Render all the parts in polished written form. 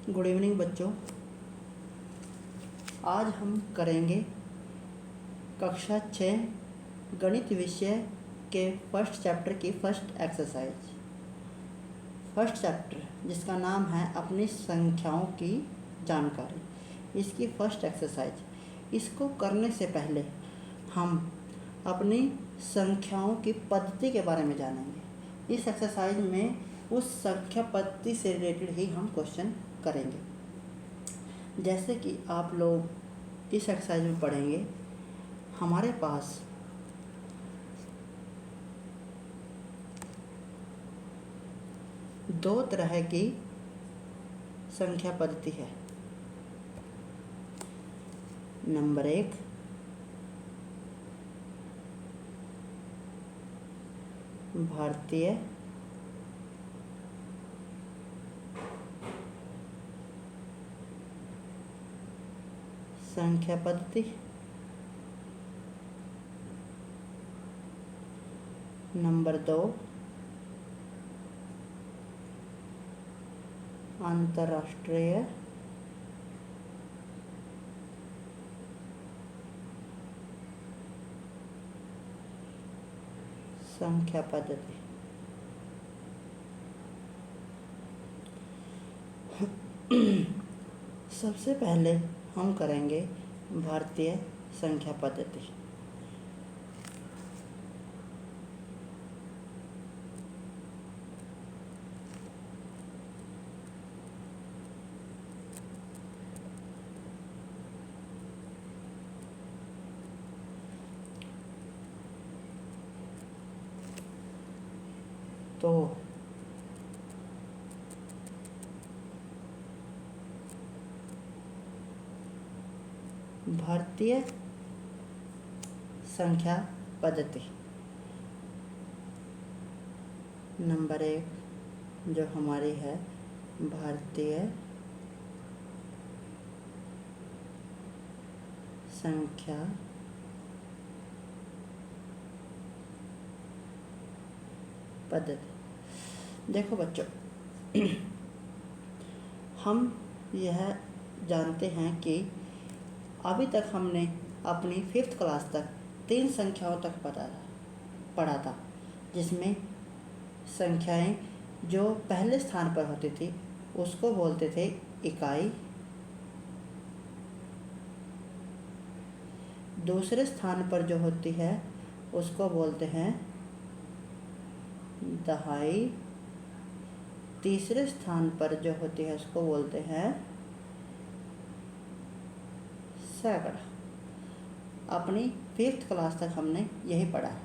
Good evening बच्चों। आज हम करेंगे कक्षा 6 गणित विषय के फर्स्ट चैप्टर की फर्स्ट एक्सरसाइज। फर्स्ट चैप्टर जिसका नाम है अपनी संख्याओं की जानकारी, इसकी फर्स्ट एक्सरसाइज। इसको करने से पहले हम अपनी संख्याओं की पद्धति के बारे में जानेंगे। इस एक्सरसाइज में उस संख्या पद्धति से रिलेटेड ही हम क्वेश्चन करेंगे। जैसे कि आप लोग इस एक्सरसाइज में पढ़ेंगे, हमारे पास दो तरह की संख्या पद्धति है। नंबर 1 भारतीय संख्या पद्धति, नंबर 2 अंतर्राष्ट्रीय संख्या पद्धति। सबसे पहले हम करेंगे भारतीय संख्या पद्धति। तो भारतीय संख्या पद्धति नंबर 1 जो हमारी है भारतीय संख्या पद्धति। देखो बच्चों, हम यह जानते हैं कि अभी तक हमने अपनी 5th क्लास तक 3 संख्याओं तक पढ़ा था, जिसमें संख्याएं जो पहले स्थान पर होती थी उसको बोलते थे इकाई, दूसरे स्थान पर जो होती है उसको बोलते हैं दहाई, तीसरे स्थान पर जो होती है उसको बोलते हैं सैकड़ा। अपनी 5th क्लास तक हमने यही पढ़ा है,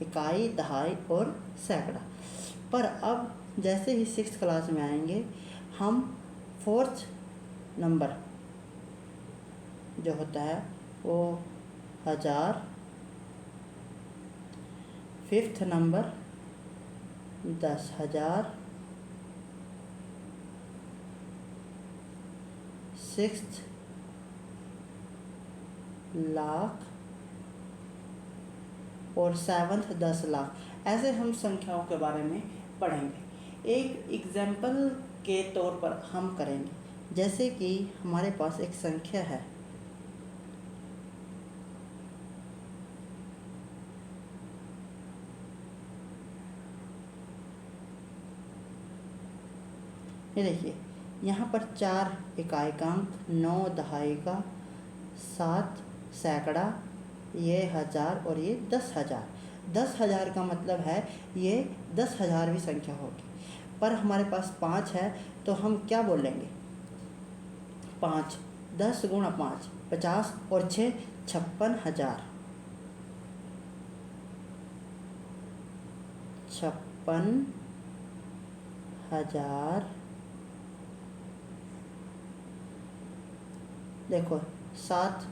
इकाई, दहाई और सैकड़ा। पर अब जैसे ही 6th क्लास में आएंगे हम 4th नंबर जो होता है वो 1000, 5th नंबर 10,000, 6th लाख और 7th 10 लाख। ऐसे हम संख्याओं के बारे में पढ़ेंगे। एक एग्जाम्पल के तौर पर हम करेंगे, जैसे कि हमारे पास एक संख्या है ये देखिए, यहाँ पर 4 इकाइकांक, 9 दहाई का, 7 सैकड़ा, ये 1000 और ये 10,000। 10,000 का मतलब है ये 10,000वीं संख्या होगी। पर हमारे पास 5 है तो हम क्या बोलेंगे? 5 10 गुणा 5 50 और 6 56,000। 56,000। देखो 7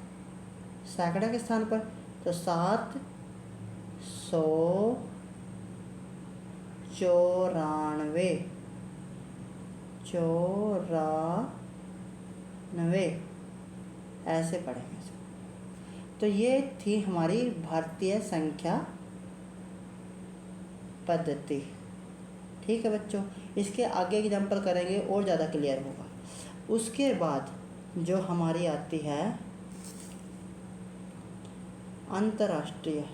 सैकड़ा के स्थान पर तो 794 ऐसे पढ़ेंगे। तो ये थी हमारी भारतीय संख्या पद्धति। ठीक है बच्चों, इसके आगे एग्जाम्पल करेंगे और ज़्यादा क्लियर होगा। उसके बाद जो हमारी आती है अंतर्राष्ट्रीय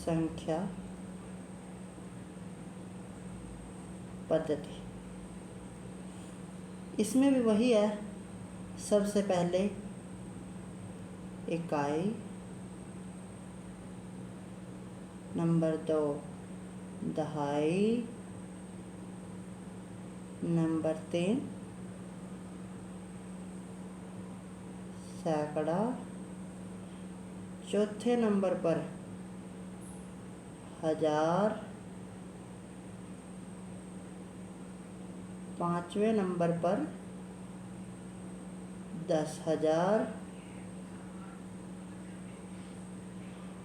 संख्या पद्धति। इसमें भी वही है, सबसे पहले इकाई, नंबर 2 दहाई, नंबर 3 सैकड़ा, चौथे नंबर पर हजार, पांचवें नंबर पर 10,000।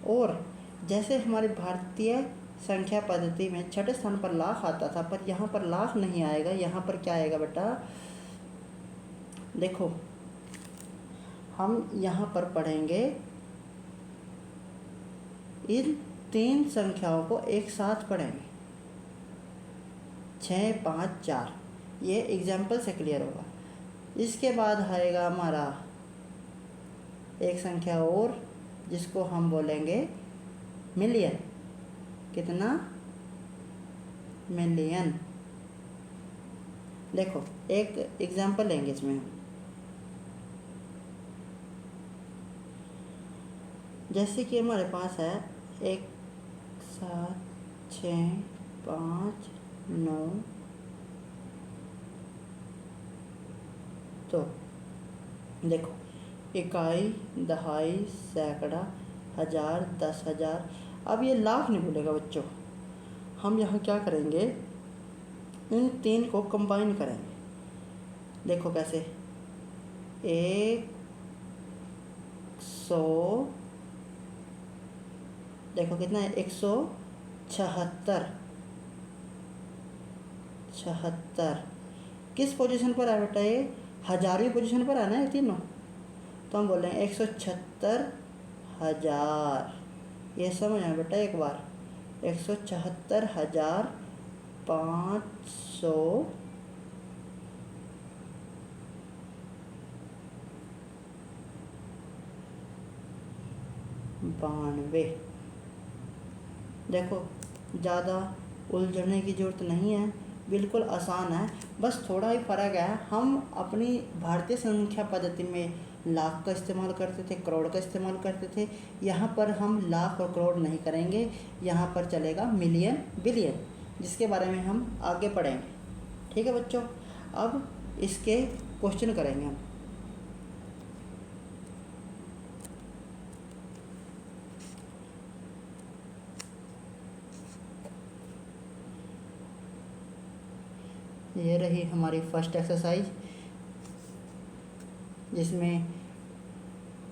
और जैसे हमारी भारतीय संख्या पद्धति में छठे स्थान पर लाख आता था, पर यहाँ पर लाख नहीं आएगा। यहाँ पर क्या आएगा बेटा, देखो हम यहाँ पर पढ़ेंगे इन 3 संख्याओं को एक साथ पढ़ेंगे, 6, 5, 4। ये एग्जाम्पल से क्लियर होगा। इसके बाद आएगा हमारा एक संख्या और, जिसको हम बोलेंगे मिलियन। कितना? मिलियन। देखो एक एग्जाम्पल लेंगे इसमें हम, जैसे कि हमारे पास है 1, 7, 6, 5, 9। तो देखो इकाई, दहाई, सैकड़ा, हजार, 10,000। अब ये लाख नहीं बोलेगा बच्चों। हम यहाँ क्या करेंगे, इन 3 को कंबाइन करेंगे। देखो कैसे, 100, देखो कितना है, 176। 76 किस पोजीशन पर है बेटा, ये 1000वीं पोजीशन पर है ना ये तीनों। तो हम बोल रहे हैं 176,000। ये समझ आए बेटा एक बार, 176,592। देखो ज़्यादा उलझने की ज़रूरत नहीं है, बिल्कुल आसान है। बस थोड़ा ही फ़र्क है, हम अपनी भारतीय संख्या पद्धति में लाख का इस्तेमाल करते थे, करोड़ का इस्तेमाल करते थे। यहाँ पर हम लाख और करोड़ नहीं करेंगे, यहाँ पर चलेगा मिलियन, बिलियन, जिसके बारे में हम आगे पढ़ेंगे। ठीक है बच्चों, अब इसके क्वेश्चन करेंगे हम। ये रही हमारी फर्स्ट एक्सरसाइज, जिसमें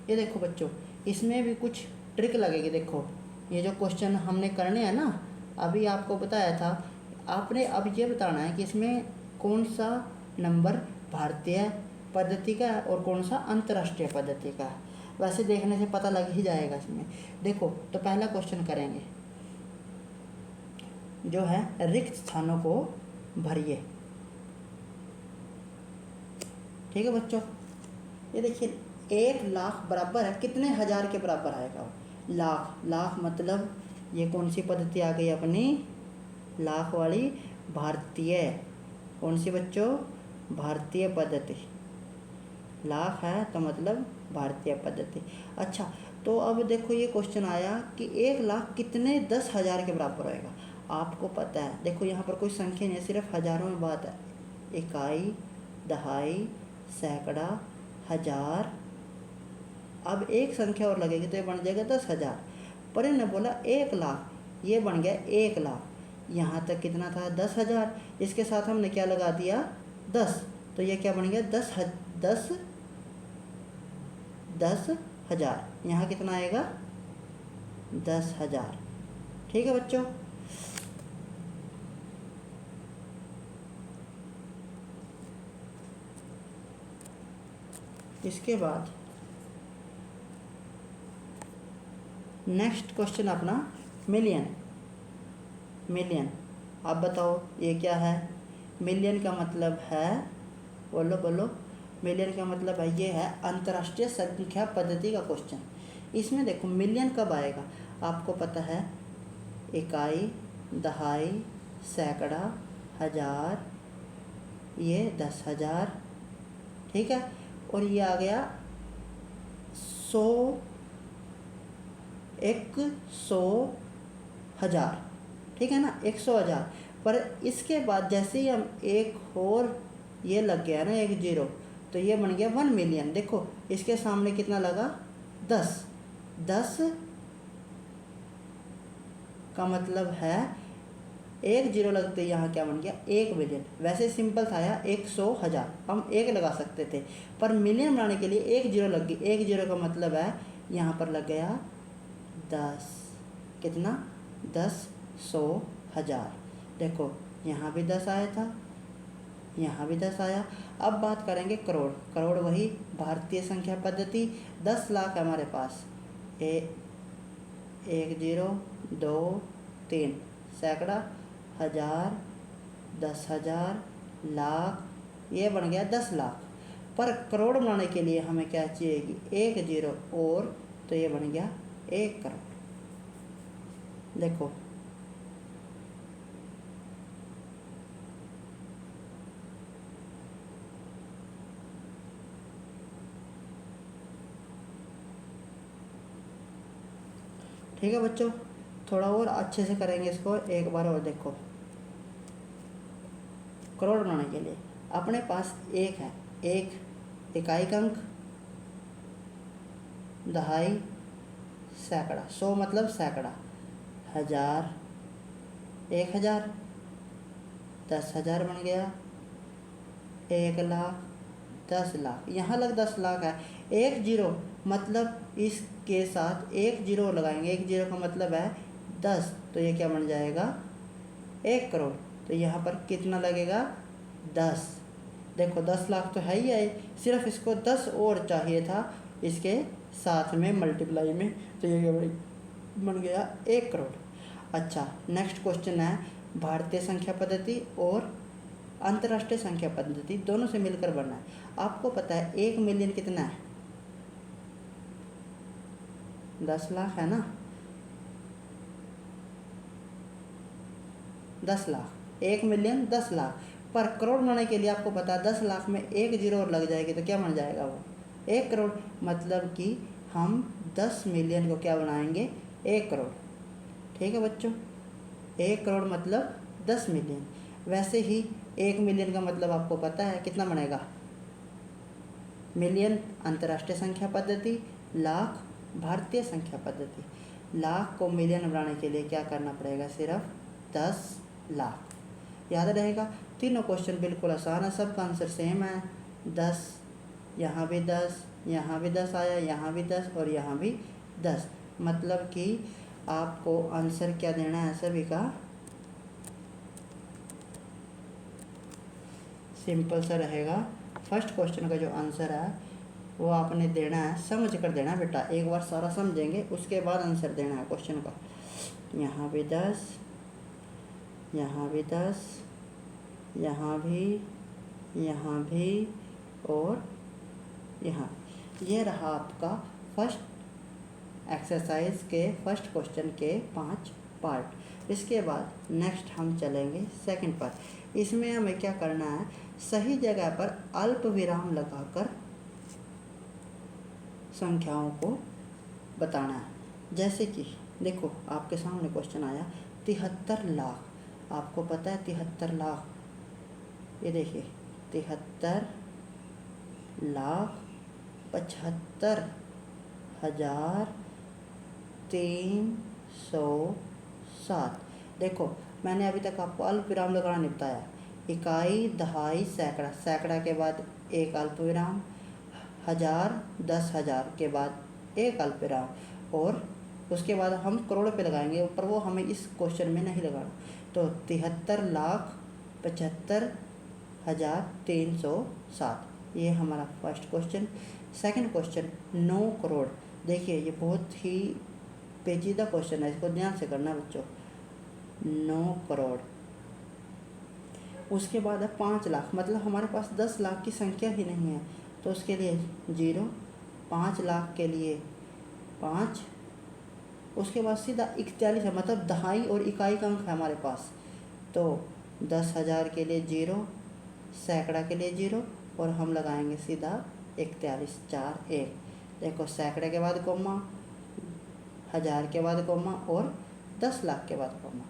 ये देखो बच्चों, इसमें भी कुछ ट्रिक लगेगी। देखो ये जो क्वेश्चन हमने करने हैं ना, अभी आपको बताया था, आपने अब ये बताना है कि इसमें कौन सा नंबर भारतीय पद्धति का है और कौन सा अंतर्राष्ट्रीय पद्धति का है। वैसे देखने से पता लग ही जाएगा इसमें। देखो तो पहला क्वेश्चन करेंगे, जो है रिक्त स्थानों को भरिए। ठीक है बच्चों, ये देखिए 1 लाख बराबर है कितने हज़ार के बराबर आएगा, लाख। लाख मतलब ये कौन सी पद्धति आ गई अपनी, लाख वाली, भारतीय। कौन सी बच्चों, भारतीय पद्धति। लाख है तो मतलब भारतीय पद्धति। अच्छा, तो अब देखो ये क्वेश्चन आया कि 1 लाख कितने 10,000 के बराबर होएगा। आपको पता है, देखो यहाँ पर कोई संख्या नहीं है, सिर्फ हज़ारों में बात है। इकाई, दहाई, सैकड़ा, हजार। अब एक संख्या और लगेगी तो ये बन जाएगा 10,000। पर इन्होंने बोला 1 लाख, ये बन गया 1 लाख। यहाँ तक कितना था, 10,000। इसके साथ हमने क्या लगा दिया, 10। तो ये क्या बन गया, 10,000। यहाँ कितना आएगा, 10,000। ठीक है बच्चों, इसके बाद नेक्स्ट क्वेश्चन अपना मिलियन। मिलियन, आप बताओ ये क्या है? मिलियन का मतलब है, बोलो बोलो, मिलियन का मतलब है, ये है अंतर्राष्ट्रीय संख्या पद्धति का क्वेश्चन। इसमें देखो मिलियन कब आएगा, आपको पता है इकाई, दहाई, सैकड़ा, हजार, ये 10,000, ठीक है, और ये आ गया 100, 100,000, ठीक है ना, 100,000। पर इसके बाद जैसे ही हम एक और ये लग गया ना, एक जीरो, तो ये बन गया 1 मिलियन। देखो इसके सामने कितना लगा, 10। 10 का मतलब है एक जीरो लगते यहाँ क्या बन गया, 1 मिलियन। वैसे सिंपल था यार, 100,000 हम एक लगा सकते थे, पर मिलियन बनाने के लिए एक जीरो लग गई। एक जीरो का मतलब है यहाँ पर लग गया 10। कितना, 10, 100, 1000। देखो यहाँ भी 10 आया था, यहाँ भी 10 आया। अब बात करेंगे करोड़। करोड़ वही भारतीय संख्या पद्धति, 10 लाख है हमारे पास। 1 0 2 3, सैकड़ा, हजार, 10,000, लाख, ये बन गया 10 लाख। पर करोड़ बनाने के लिए हमें क्या चाहिए, एक जीरो और, तो ये बन गया 1 करोड़। देखो ठीक है बच्चों, थोड़ा और अच्छे से करेंगे इसको एक बार और। देखो करोड़ बनाने के लिए अपने पास एक है, एक इकाई का अंक, दहाई, सैकड़ा, 100 मतलब सैकड़ा, हजार, 1,000, 10,000 बन गया, 1 लाख, 10 लाख, यहाँ लग 10 लाख है। एक जीरो मतलब इसके साथ एक जीरो लगाएंगे, एक जीरो का मतलब है 10, तो ये क्या बन जाएगा, 1 करोड़। तो यहाँ पर कितना लगेगा, 10। देखो 10 लाख तो है ही है, सिर्फ इसको 10 और चाहिए था इसके साथ में मल्टीप्लाई में, तो ये बन गया 1 करोड़। अच्छा, नेक्स्ट क्वेश्चन है भारतीय संख्या पद्धति और अंतर्राष्ट्रीय संख्या पद्धति दोनों से मिलकर बना है। आपको पता है 1 मिलियन कितना है, 10 लाख है ना, 10 लाख, 1 मिलियन 10 लाख। पर करोड़ बनाने के लिए आपको पता है 10 लाख में एक जीरो और लग जाएगी, तो क्या बन जाएगा वो, 1 करोड़। मतलब कि हम 10 मिलियन को क्या बनाएंगे, 1 करोड़। ठीक है बच्चों, 1 करोड़ मतलब 10 मिलियन। वैसे ही 1 मिलियन का मतलब आपको पता है कितना बनेगा, मिलियन अंतर्राष्ट्रीय संख्या पद्धति, लाख भारतीय संख्या पद्धति। लाख को मिलियन बनाने के लिए क्या करना पड़ेगा, सिर्फ 10 लाख। याद रहेगा, तीनों क्वेश्चन बिल्कुल आसान है, सबका आंसर सेम है। 10, यहाँ भी 10, यहाँ भी 10 आया, यहाँ भी 10 और यहाँ भी 10। मतलब कि आपको आंसर क्या देना है सभी का, सिंपल सा रहेगा। फर्स्ट क्वेश्चन का जो आंसर है वो आपने देना है, समझ कर देना है बेटा। एक बार सारा समझेंगे उसके बाद आंसर देना है क्वेश्चन का। यहाँ भी 10, यहाँ भी 10, यहाँ भी और यहाँ। ये रहा आपका फर्स्ट एक्सरसाइज के फर्स्ट क्वेश्चन के 5 पार्ट। इसके बाद नेक्स्ट हम चलेंगे सेकंड पार्ट। इसमें हमें क्या करना है, सही जगह पर अल्प विराम लगाकर संख्याओं को बताना है। जैसे कि देखो आपके सामने क्वेश्चन आया 73 लाख। आपको पता है 73 लाख, ये देखिए 73 लाख 75,307। देखो मैंने अभी तक आपको अल्प विराम लगाना नहीं बताया। इकाई, दहाई, सैकड़ा, सैकड़ा के बाद एक अल्प विराम, हजार, 10,000 के बाद एक अल्प विराम, और उसके बाद हम करोड़ पे लगाएंगे, पर वो हमें इस क्वेश्चन में नहीं लगाना। तो 73,75,307, ये हमारा first question. Second question 9 crore. देखिए ये बहुत ही पेचीदा क्वेश्चन है, इसको ध्यान से करना बच्चों। 9 करोड़, उसके बाद है 5 लाख, मतलब हमारे पास 10 लाख की संख्या ही नहीं है, तो उसके लिए 0, 5 लाख के लिए 5, उसके बाद सीधा 41 है, मतलब दहाई और इकाई का अंक है हमारे पास, तो 10,000 के लिए 0, सैकड़ा के लिए 0, और हम लगाएंगे सीधा 41, 4, 1। देखो सैकड़े के बाद कोमा, 1000 के बाद कोमा, और 10 लाख के बाद कोमा।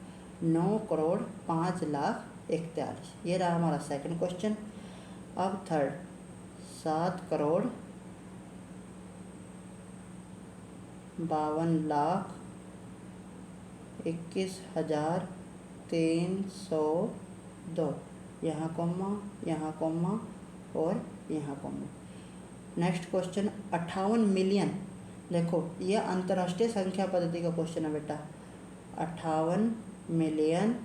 9 करोड़ 5 लाख 41, ये रहा हमारा सेकंड क्वेश्चन। अब थर्ड, 7 करोड़ 52 लाख 21,302, यहाँ कोमा, यहाँ कोमा, और यहाँ कोमा। नेक्स्ट क्वेश्चन 58 मिलियन, देखो ये अंतर्राष्ट्रीय संख्या पद्धति का क्वेश्चन है बेटा। 58 मिलियन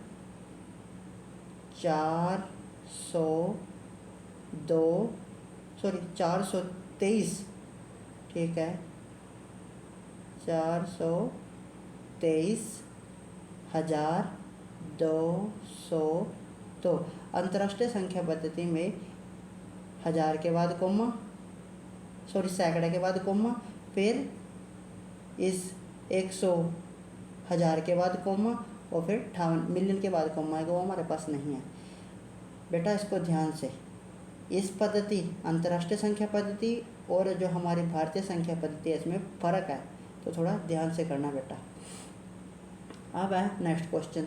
423, ठीक है, 423,202। अंतर्राष्ट्रीय संख्या पद्धति में 1000 के बाद कोमा, सैकड़े के बाद कोमा, फिर इस 100,000 के बाद कोमा, और फिर 58 मिलियन के बाद कोमा आएगा, वो हमारे पास नहीं है बेटा। इसको ध्यान से, इस पद्धति अंतर्राष्ट्रीय संख्या पद्धति और जो हमारी भारतीय संख्या पद्धति है इसमें फ़र्क है, तो थोड़ा ध्यान से करना बेटा। अब है नेक्स्ट क्वेश्चन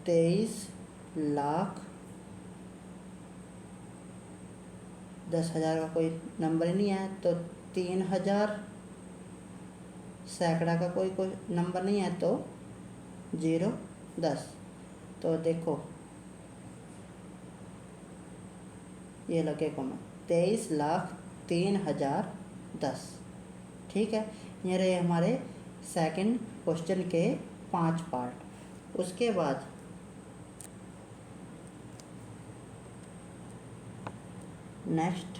23 लाख 10,000 का कोई नंबर ही नहीं है, तो 3,000, सैकड़ा का कोई नंबर नहीं है, तो 0, 10। तो देखो ये लगे कोमा, 23,03,010, ठीक है। ये रहे हमारे सेकंड क्वेश्चन के 5 पार्ट। उसके बाद नेक्स्ट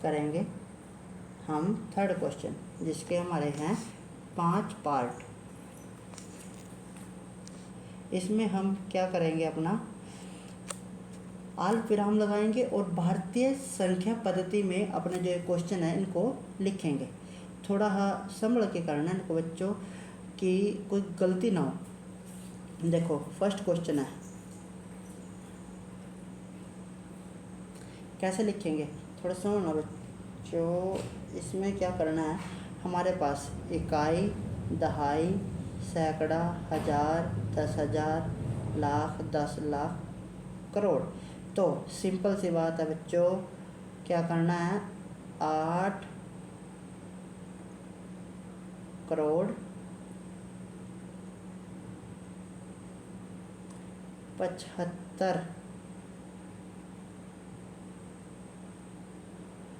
करेंगे हम थर्ड क्वेश्चन, जिसके हमारे हैं 5 पार्ट। इसमें हम क्या करेंगे, अपना अल्प विराम लगाएंगे और भारतीय संख्या पद्धति में अपने जो क्वेश्चन है इनको लिखेंगे। थोड़ा संभल के करना इनको बच्चों, कि कोई गलती ना हो। देखो फर्स्ट क्वेश्चन है, कैसे लिखेंगे थोड़ा समझना बच्चों। इसमें क्या करना है, हमारे पास इकाई, दहाई, सैकड़ा, 1000, 10,000, लाख, 10 लाख, करोड़। तो सिंपल सी बात है बच्चों, क्या करना है, 8 करोड़ 75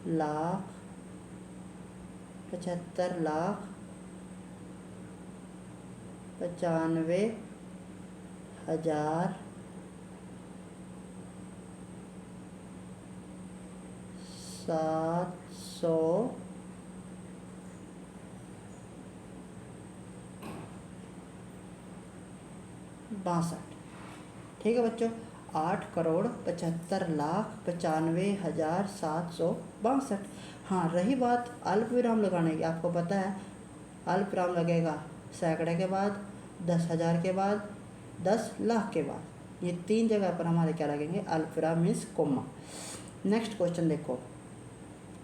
लाख 95,000 762, ठीक है बच्चों। 8 करोड़ 75 लाख 95,762। हाँ, रही बात अल्प विराम लगाने की, आपको पता है अल्प विराम लगेगा सैकड़े के बाद, 10,000 के बाद, 10 लाख के बाद, ये 3 जगह पर हमारे क्या लगेंगे, अल्प विराम मीन्स कोमा। नेक्स्ट क्वेश्चन देखो,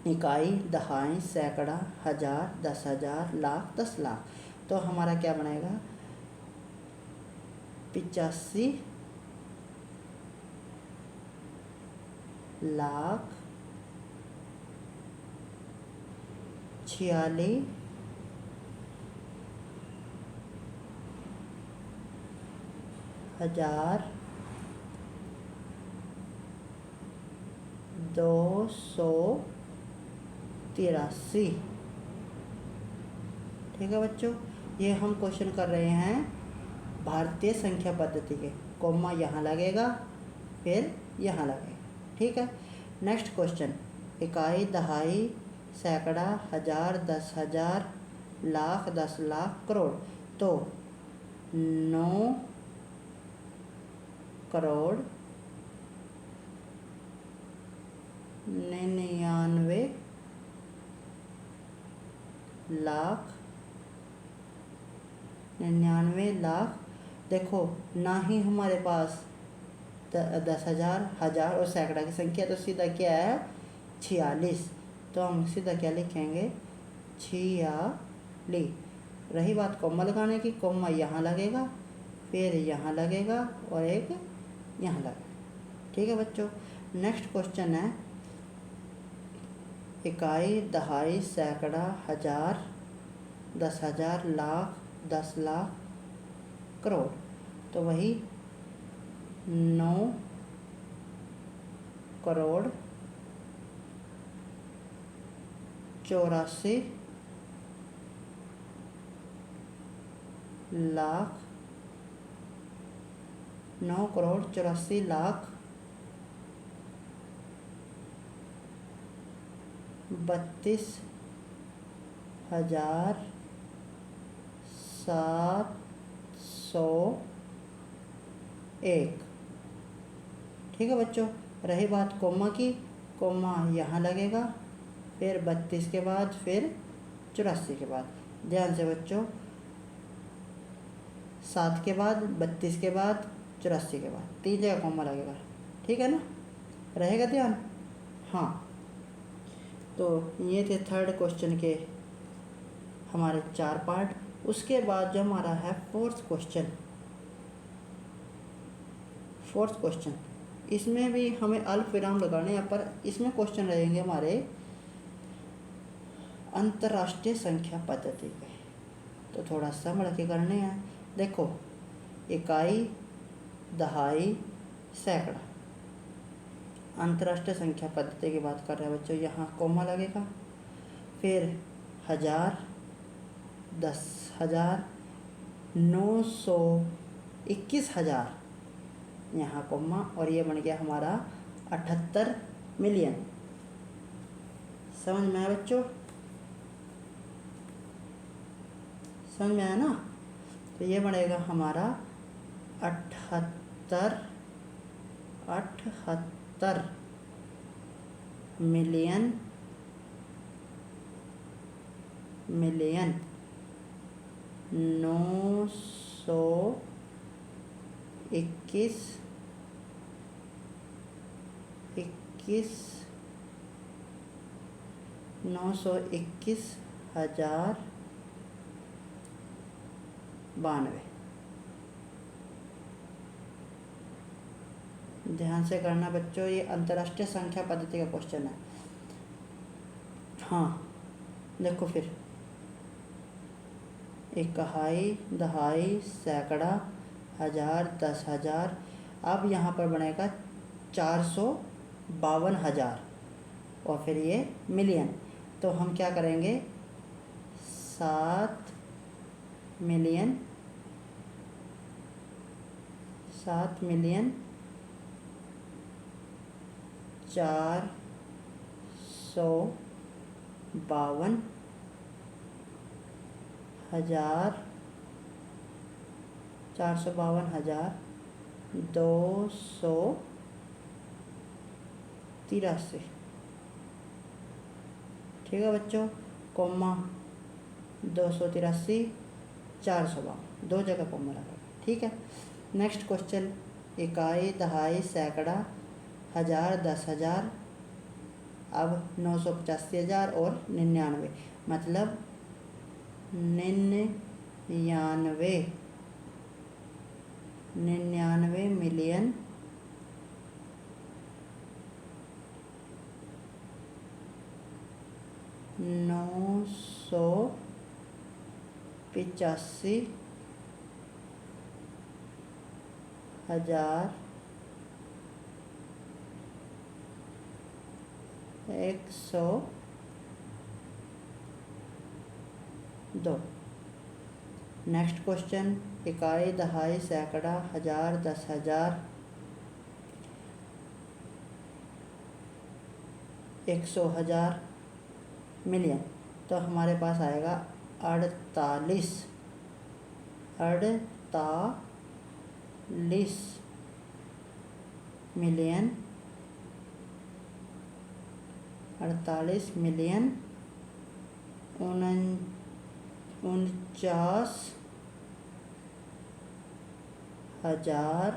इकाई, दहाई, सैकड़ा, 1000, 10,000, लाख, 10 लाख। तो हमारा क्या बनेगा, 85 लाख 46,283, ठीक है बच्चों। ये हम क्वेश्चन कर रहे हैं भारतीय संख्या पद्धति के, कोमा यहाँ लगेगा, फिर यहाँ लगेगा, ठीक है। नेक्स्ट क्वेश्चन, इकाई, दहाई, सैकड़ा, 1000, 10,000, लाख, 10 लाख, करोड़। तो 9 करोड़ 99 लाख 99 लाख। देखो ना ही हमारे पास 10,000, हज़ार और सैकड़ा की संख्या, तो सीधा क्या है 46। तो हम सीधा क्या लिखेंगे 46। रही बात कॉमा लगाने की, कॉमा यहाँ लगेगा, फिर यहाँ लगेगा और एक यहाँ लगेगा। ठीक है बच्चों। नेक्स्ट क्वेश्चन है इकाई, दहाई, सैकड़ा, हज़ार, 10,000, लाख, 10 लाख, करोड़। तो वही 9 करोड़ 84 लाख 9 करोड़ 84 लाख 32,701। ठीक है बच्चों। रही बात कोमा की, कोमा यहाँ लगेगा, फिर 32 के बाद, फिर 84 के बाद। ध्यान से बच्चों, 7 के बाद, 32 के बाद, 84 के बाद 3 जगह कोमा लगेगा। ठीक है ना, रहेगा ध्यान। हाँ, तो ये थे थर्ड क्वेश्चन के हमारे 4 पार्ट। उसके बाद जो हमारा है फोर्थ क्वेश्चन, इसमें भी हमें अल्प विराम लगाने हैं, पर इसमें क्वेश्चन रहेंगे हमारे अंतर्राष्ट्रीय संख्या पद्धति के, तो थोड़ा संभल के करने हैं। देखो इकाई, दहाई, सैकड़ा, अंतर्राष्ट्रीय संख्या पद्धति की बात कर रहे हैं बच्चों। यहाँ कोमा लगेगा, फिर हज़ार, 10,000, 921,000, यहाँ कोमा, और ये बन गया हमारा 78 मिलियन। समझ में आया बच्चों? समझ में आया ना? तो ये बनेगा हमारा 78 मिलियन 921,092। ध्यान से करना बच्चों, ये अंतर्राष्ट्रीय संख्या पद्धति का क्वेश्चन है। हाँ देखो, फिर इकाई, दहाई, सैकड़ा, हज़ार, 10,000, अब यहाँ पर बनेगा 452,000 और फिर ये मिलियन। तो हम क्या करेंगे 7 मिलियन 452,283। ठीक है बच्चों, कोमा 283, 452, 2 जगह कोमा लगेगा। ठीक है। नेक्स्ट क्वेश्चन, इकाई, दहाई, सैकड़ा, हज़ार, 10,000, अब 985,000 और 99, मतलब 99 मिलियन 985,000 102। नेक्स्ट क्वेश्चन, इकाई, दहाई, सैकड़ा, हज़ार, 10,000, 100,000, मिलियन। तो हमारे पास आएगा 48 48 मिलियन 49,49,000।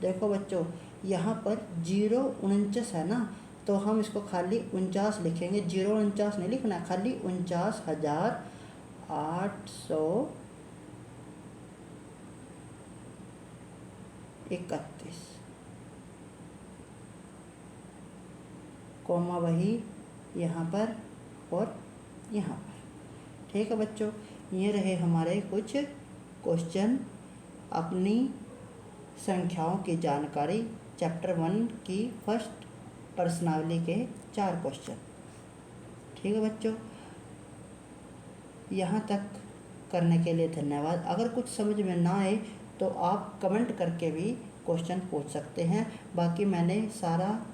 देखो बच्चों, यहाँ पर 0,49 है ना, तो हम इसको खाली 49 लिखेंगे, 0,49 नहीं लिखना, खाली 49,831, कोमा वही यहाँ पर और यहाँ पर। ठीक है बच्चों, ये रहे हमारे कुछ क्वेश्चन अपनी संख्याओं की जानकारी चैप्टर 1 की फर्स्ट प्रश्नावली के 4 क्वेश्चन। ठीक है बच्चों, यहाँ तक करने के लिए धन्यवाद। अगर कुछ समझ में ना आए तो आप कमेंट करके भी क्वेश्चन पूछ सकते हैं, बाकी मैंने सारा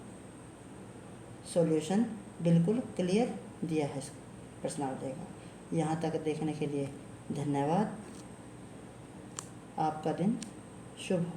सॉल्यूशन बिल्कुल क्लियर दिया है प्रश्नावली का। यहाँ तक देखने के लिए धन्यवाद। आपका दिन शुभ हो।